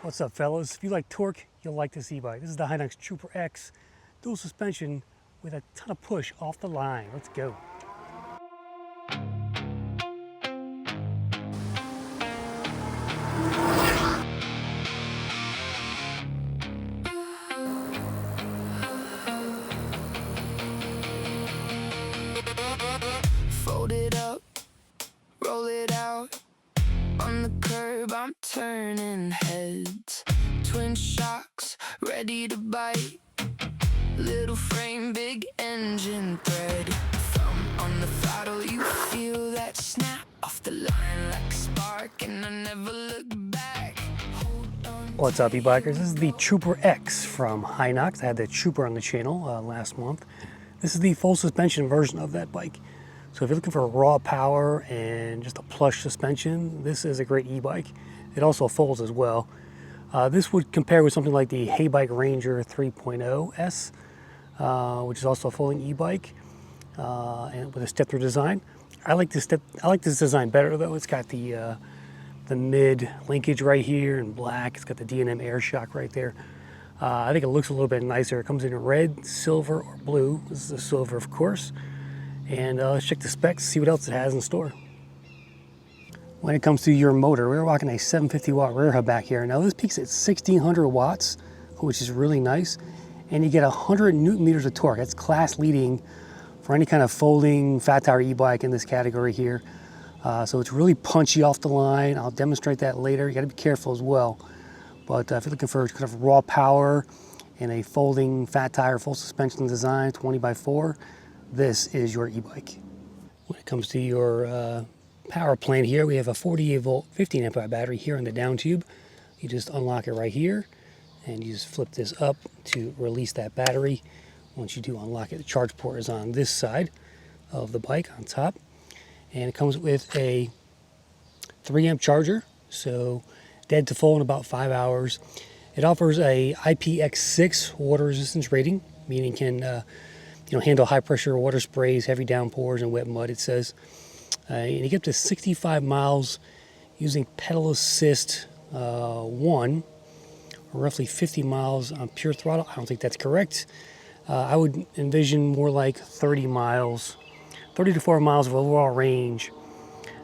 What's up, fellas? If you like torque, you'll like this e-bike. This is the Hynox Trooper X dual suspension with a ton of push off the line. Let's go. Fold it up, roll it out. On the curb, I'm turning heads. Twin shocks, ready to bite. Little frame, big engine thread. Thumb on the throttle, you feel that snap off the line like a spark, and I never look back. What's up, e-bikers? This is the Trooper X from Hynox. I had the Trooper on the channel last month. This is the full suspension version of that bike. So if you're looking for raw power and just a plush suspension, this is a great e-bike. It also folds as well. This would compare with something like the Ebike Ranger 3.0S, which is also a folding e-bike and with a step-through design. I like this design better though. It's got the mid linkage right here in black. It's got the D&M air shock right there. I think it looks a little bit nicer. It comes in red, silver, or blue. This is the silver, of course. And let's check the specs, see what else it has in store. When it comes to your motor, we're rocking a 750 watt rear hub back here. Now this peaks at 1600 watts, which is really nice. And you get 100 Newton meters of torque. That's class leading for any kind of folding fat tire e-bike in this category here. So it's really punchy off the line. I'll demonstrate that later. You gotta be careful as well. But if you're looking for kind of raw power in a folding fat tire full suspension design, 20x4, this is your e-bike. When it comes to your power plant here, we have a 48 volt 15 amp hour battery here in the down tube. You just unlock it right here and you just flip this up to release that battery. Once you do unlock it, the charge port is on this side of the bike on top. And it comes with a 3 amp charger, so dead to full in about 5 hours. It offers a IPX6 water resistance rating, meaning it can handle high pressure water sprays, heavy downpours, and wet mud, it says. And you get up to 65 miles using pedal assist 1, or roughly 50 miles on pure throttle. I don't think that's correct. I would envision more like 30 miles, 30 to 40 miles of overall range,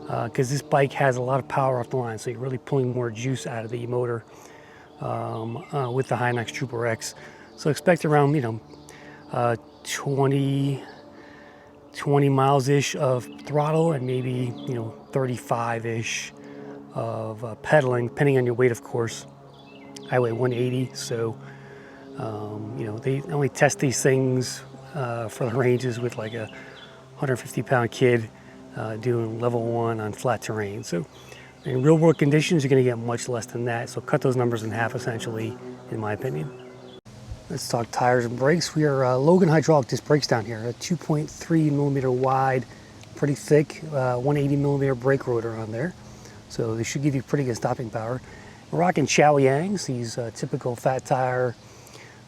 because this bike has a lot of power off the line, so you're really pulling more juice out of the motor with the Hynox Trooper X. So expect around 20 miles-ish of throttle and maybe 35-ish of pedaling, depending on your weight, of course. I weigh 180, so they only test these things for the ranges with like a 150-pound kid doing level 1 on flat terrain. So in real world conditions, you're going to get much less than that. So cut those numbers in half, essentially, in my opinion. Let's talk tires and brakes. We are Logan hydraulic disc brakes down here, a 2.3 millimeter wide, pretty thick, 180 millimeter brake rotor on there. So they should give you pretty good stopping power. We're rocking Chow Yangs, these typical fat tire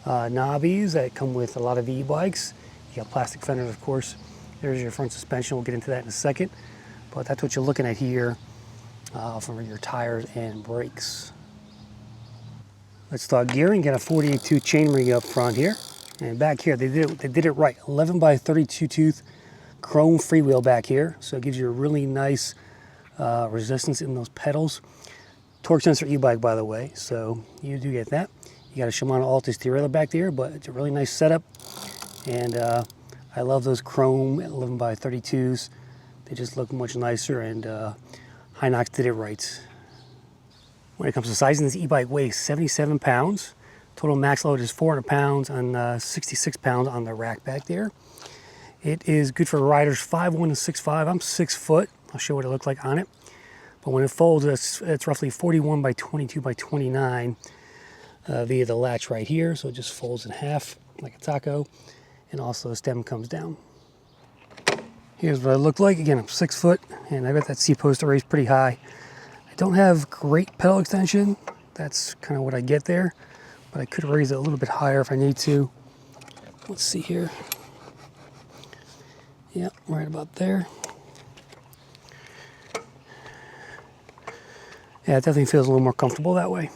knobbies that come with a lot of e-bikes. You got plastic fenders, of course. There's your front suspension. We'll get into that in a second. But that's what you're looking at here for your tires and brakes. Let's start gearing. Got a 48-tooth chainring up front here. And back here, they did it right. 11 by 32 tooth chrome freewheel back here. So it gives you a really nice resistance in those pedals. Torque sensor e-bike, by the way. So you do get that. You got a Shimano Altus derailleur back there, but it's a really nice setup. And I love those chrome 11 by 32s. They just look much nicer, and Hynox did it right. When it comes to sizing, this e-bike weighs 77 pounds. Total max load is 400 pounds and 66 pounds on the rack back there. It is good for riders 5'1" to 6'5". I'm 6 foot. I'll show what it looks like on it. But when it folds, it's roughly 41 by 22 by 29 via the latch right here. So it just folds in half like a taco. And also the stem comes down. Here's what I look like. Again, I'm 6 foot, and I got that C-post raised pretty high. I don't have great pedal extension. That's kind of what I get there, but I could raise it a little bit higher if I need to. Let's see here. Yeah, right about there. Yeah, it definitely feels a little more comfortable that way.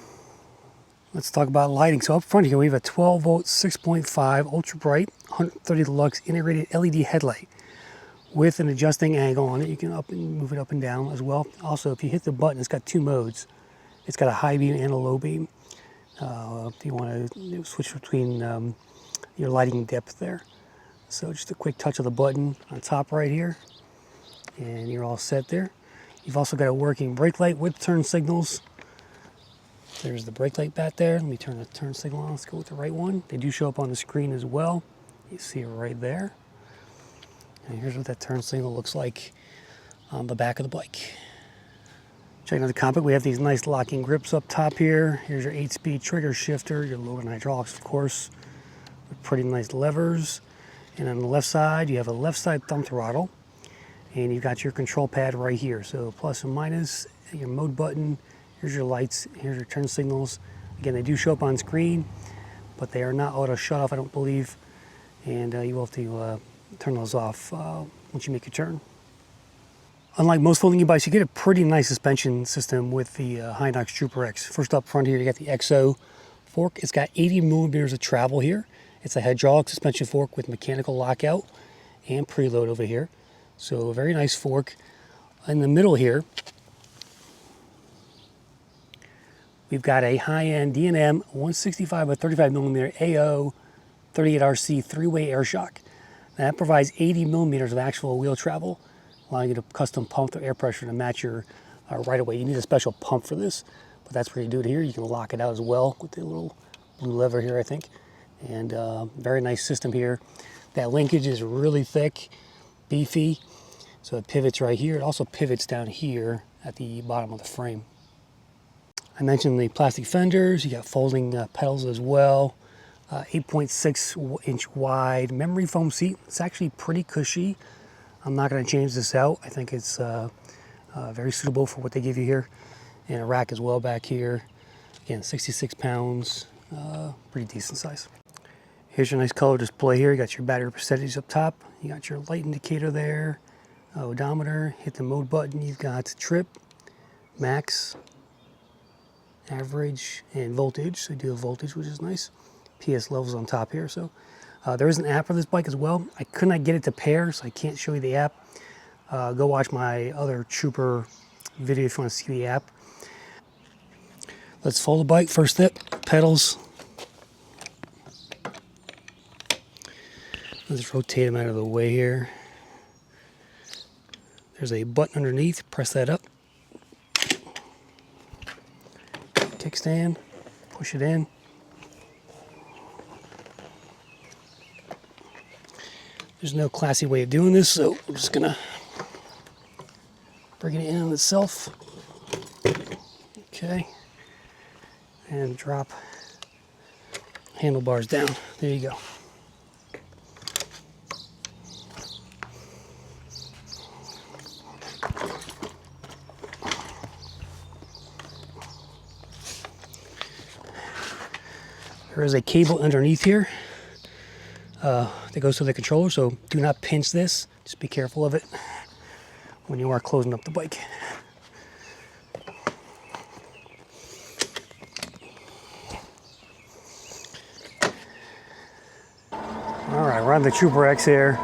Let's talk about lighting. So up front here, we have a 12 volt, 6.5 ultra bright, 130 lux integrated LED headlight with an adjusting angle on it. You can move it up and down as well. Also, if you hit the button, it's got two modes. It's got a high beam and a low beam. If you want to switch between your lighting depth there. So just a quick touch of the button on top right here, and you're all set there. You've also got a working brake light with turn signals. There's the brake light back there. Let me turn the turn signal on. Let's go with the right one. They do show up on the screen as well. You see it right there. And here's what that turn signal looks like on the back of the bike. Checking out the cockpit, we have these nice locking grips up top here. Here's your 8-speed trigger shifter, your low and hydraulics, of course, with pretty nice levers. And on the left side, you have a left side thumb throttle, and you've got your control pad right here. So plus and minus, your mode button. Here's your lights, here's your turn signals. Again, they do show up on screen, but they are not auto shut off, I don't believe. And you will have to turn those off once you make your turn. Unlike most folding e-bikes, you get a pretty nice suspension system with the Hynox Trooper X. First up front here, you got the XO fork. It's got 80 millimeters of travel here. It's a hydraulic suspension fork with mechanical lockout and preload over here. So a very nice fork. In the middle here, we've got a high-end D&M 165 by 35 millimeter AO 38RC three-way air shock. Now, that provides 80 millimeters of actual wheel travel, allowing you to custom pump the air pressure to match your right away. You need a special pump for this, but that's where you do it here. You can lock it out as well with the little blue lever here, I think. And very nice system here. That linkage is really thick, beefy, so it pivots right here. It also pivots down here at the bottom of the frame. I mentioned the plastic fenders. You got folding pedals as well. 8.6 inch wide memory foam seat. It's actually pretty cushy. I'm not going to change this out. I think it's very suitable for what they give you here. And a rack as well back here. Again, 66 pounds, pretty decent size. Here's your nice color display here. You got your battery percentage up top. You got your light indicator there, odometer. Hit the mode button. You've got trip, max, average, and voltage. So you do a voltage, which is nice. PS levels on top here. So there is an app for this bike as well. I could not get it to pair, so I can't show you the app. Go watch my other Trooper video if you want to see the app. Let's fold the bike. First step, pedals. Let's rotate them out of the way here. There's a button underneath. Press that up. Kickstand. Push it in. There's no classy way of doing this, so I'm just gonna bring it in on itself. Okay. And drop handlebars down. There you go. There is a cable underneath here that goes to the controller, so do not pinch this. Just be careful of it when you are closing up the bike. All right, we're on the Trooper X here.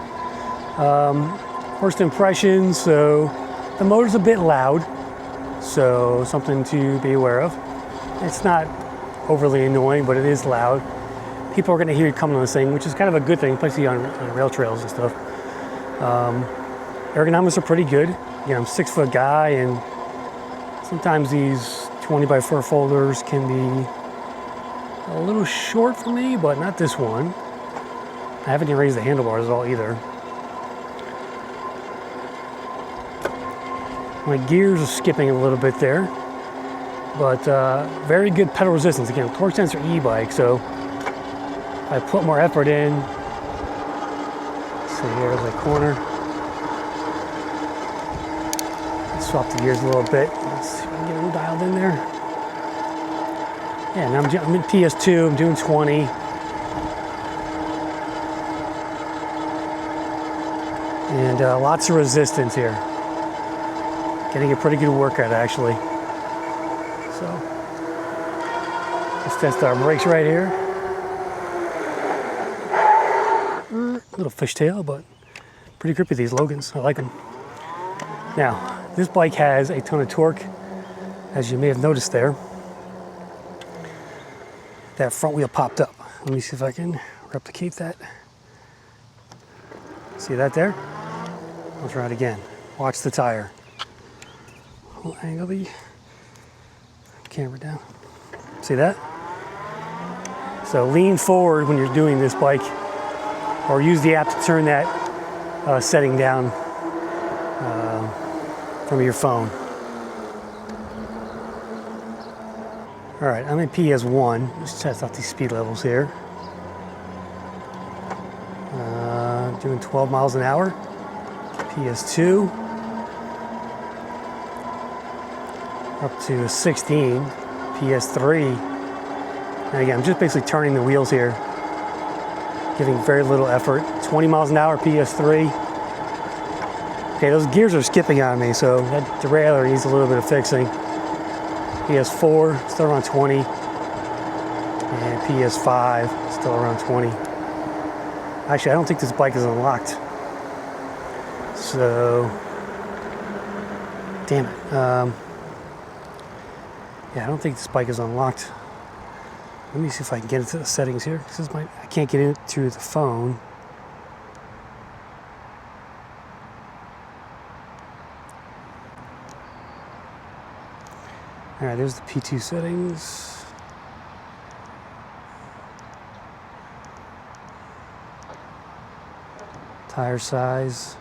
First impressions, so the motor's a bit loud, so something to be aware of. It's not overly annoying, but it is loud. People are going to hear you coming on this thing, which is kind of a good thing, especially on rail trails and stuff. Ergonomics are pretty good. You know, I'm a 6-foot guy, and sometimes these 20 by 4 folders can be a little short for me, but not this one. I haven't even raised the handlebars at all either. My gears are skipping a little bit there, but very good pedal resistance. Again, torque sensor e-bike, so if I put more effort in, so here's the corner. Let's swap the gears a little bit. Let's see if I can get them dialed in there. Yeah, now I'm in PS2, I'm doing 20. And lots of resistance here. Getting a pretty good workout, actually. So, Let's test our brakes right here. Little fishtail, but pretty grippy, these Logans. I like them. Now, this bike has a ton of torque, as you may have noticed there. That front wheel popped up. Let me see if I can replicate that. See that there? I'll try it again. Watch the tire. We'll angle the camera down. See that? So lean forward when you're doing this bike, or use the app to turn that setting down from your phone. All right, I'm in PS1. Let's test out these speed levels here. Doing 12 miles an hour. PS2. Up to 16. PS3. And again, I'm just basically turning the wheels here, giving very little effort. 20 miles an hour, PS3. Okay, those gears are skipping on me, so that derailleur needs a little bit of fixing. PS4, still around 20. And PS5, still around 20. Actually, I don't think this bike is unlocked. So, damn it. Yeah, I don't think this bike is unlocked. Let me see if I can get into the settings here. I can't get into the phone. All right, there's the P2 settings. Tire size.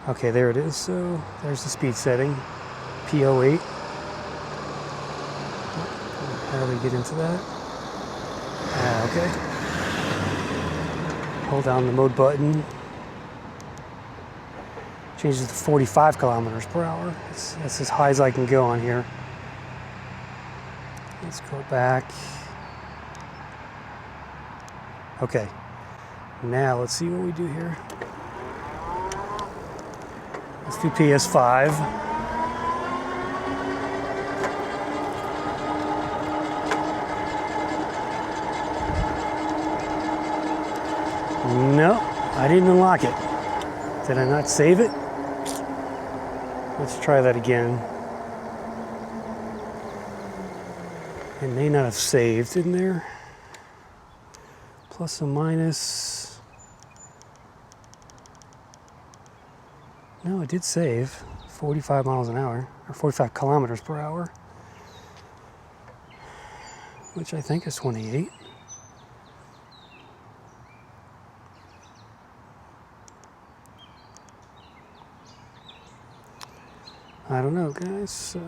Okay, there it is. So there's the speed setting. P08. How do we get into that? Okay. Hold down the mode button. Changes to 45 kilometers per hour. That's as high as I can go on here. Let's go back. Okay. Now let's see what we do here. Let's do PS5. No, I didn't unlock it. Did I not save it? Let's try that again. It may not have saved in there. Plus or minus. No, it did save. 45 miles an hour, or 45 kilometers per hour. Which I think is 28. I don't know, guys, so...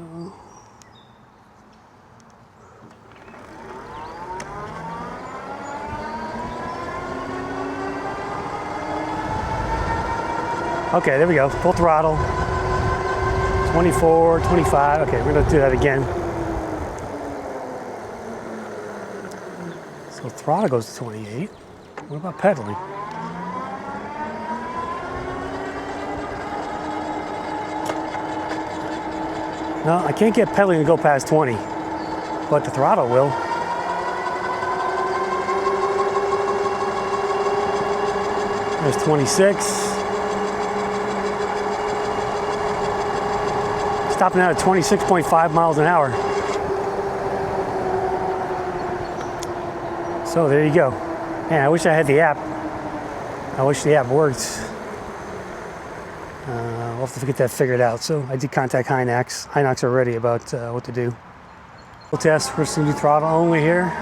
Okay, there we go, full throttle. 24, 25, okay, we're gonna do that again. So throttle goes to 28. What about pedaling? No, I can't get pedaling to go past 20, but the throttle will. There's 26. Stopping out at 26.5 miles an hour. So there you go. Man, I wish I had the app. I wish the app worked. We'll have to get that figured out. So I did contact Hynox already about what to do. We'll test. We're just going to do throttle only here,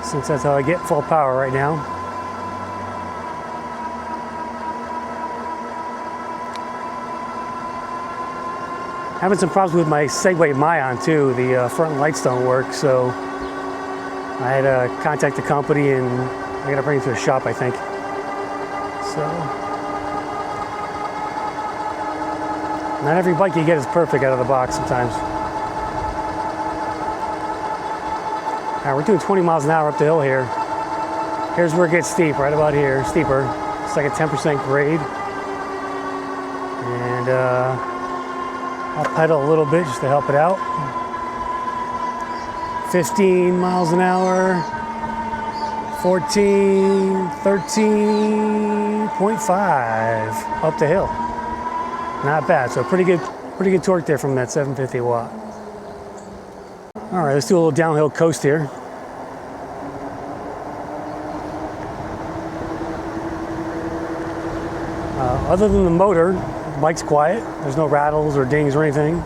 since that's how I get full power right now. Having some problems with my Segway Mayan too. The front lights don't work, so I had to contact the company, and I got to bring it to a shop, I think. So. Not every bike you get is perfect out of the box sometimes. All right, we're doing 20 miles an hour up the hill here. Here's where it gets steep, right about here, steeper. It's like a 10% grade. And I'll pedal a little bit just to help it out. 15 miles an hour, 14, 13.5 up the hill. Not bad. So pretty good torque there from that 750 watt. All right, let's do a little downhill coast here. Other than the motor, the bike's quiet. There's no rattles or dings or anything.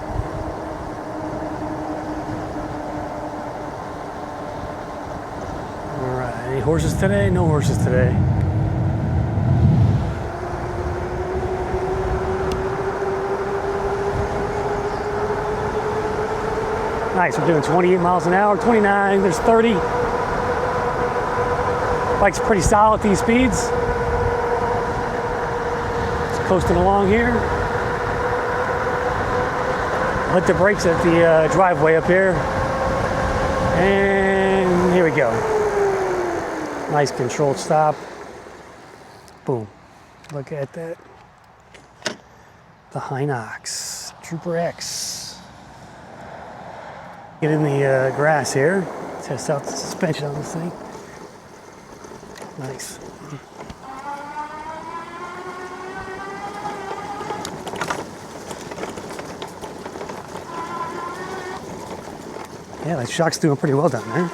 All right, any horses today? No horses today. Nice, we're doing 28 miles an hour, 29, there's 30. Bike's pretty solid at these speeds. Just coasting along here. Hit the brakes at the driveway up here. And here we go. Nice controlled stop. Boom. Look at that. The Hynox Trooper X. Get in the grass here, test out the suspension on this thing. Nice. Yeah, that shock's doing pretty well down there.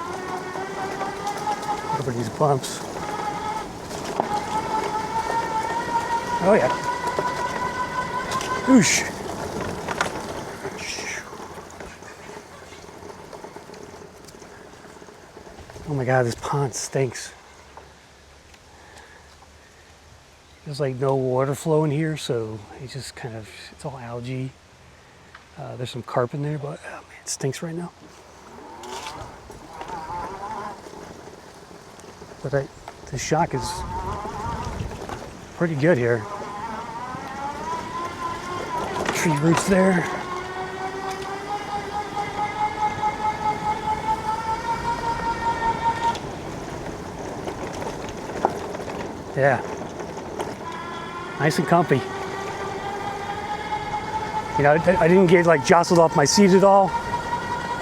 Over these bumps. Oh yeah. Oosh. Oh my God, this pond stinks. There's like no water flow in here, so it's just kind of, it's all algae. There's some carp in there, but oh man, it stinks right now. But the shock is pretty good here. Tree roots there. Yeah, nice and comfy. You know, I didn't get like jostled off my seat at all.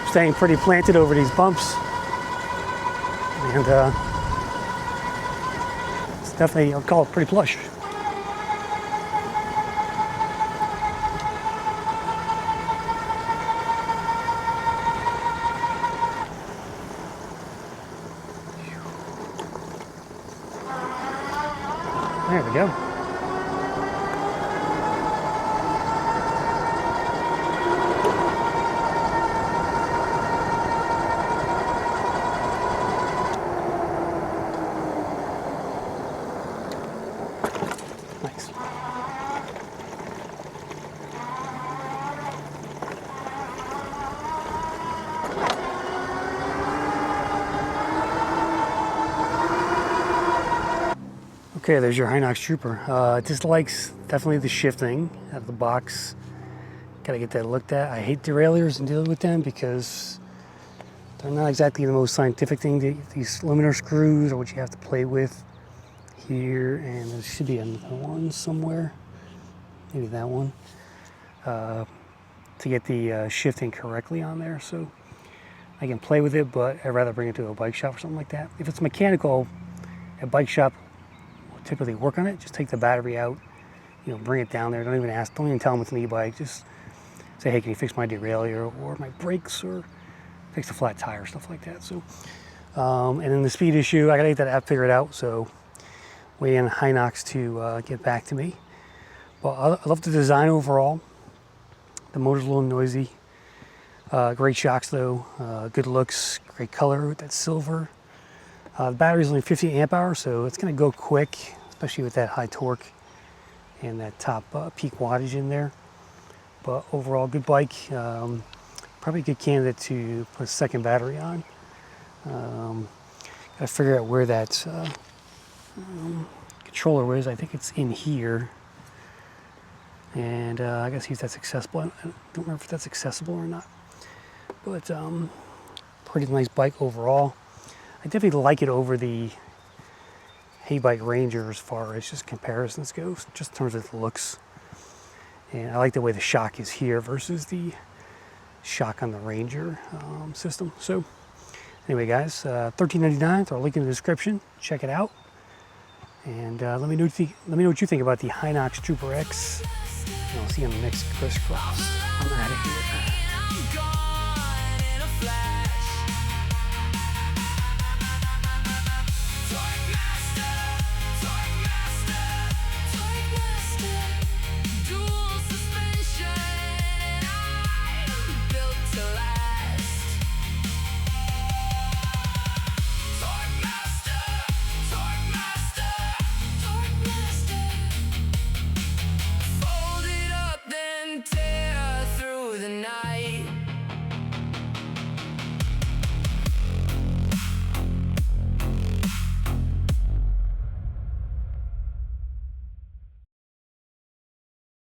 Staying pretty planted over these bumps. And it's definitely, I'll call it pretty plush. There we go. Nice. Okay, there's your Hynox Trooper. It just likes definitely the shifting out of the box. Gotta get that looked at. I hate derailleurs and dealing with them because they're not exactly the most scientific thing. These luminaire screws are what you have to play with here, and there should be another one somewhere. Maybe that one. To get the shifting correctly on there. So I can play with it, but I'd rather bring it to a bike shop or something like that. If it's mechanical, a bike shop typically work on it. Just take the battery out, you know, bring it down there. Don't even tell them it's an e-bike. Just say, hey, can you fix my derailleur or my brakes or fix the flat tire, stuff like that. So, and then the speed issue, I gotta get that app figured out. So, waiting on Hynox to get back to me. But I love the design overall. The motor's a little noisy. Great shocks though. Good looks. Great color with that silver. The battery's only 50 amp hours, so it's going to go quick, especially with that high torque and that top peak wattage in there. But overall, good bike. Probably a good candidate to put a second battery on. Got to figure out where that controller is. I think it's in here. And I gotta see if that's accessible. I don't remember if that's accessible or not. But pretty nice bike overall. I definitely like it over the Bike Ranger as far as just comparisons goes, just in terms of the looks. And I like the way the shock is here versus the shock on the Ranger system. So Anyway, guys, $13.99. Throw a link in the description. Check it out, and let me know what you think about the Hynox Trooper X. And I'll see you on the next crisscross. I'm out of here. I'm gone in a flash.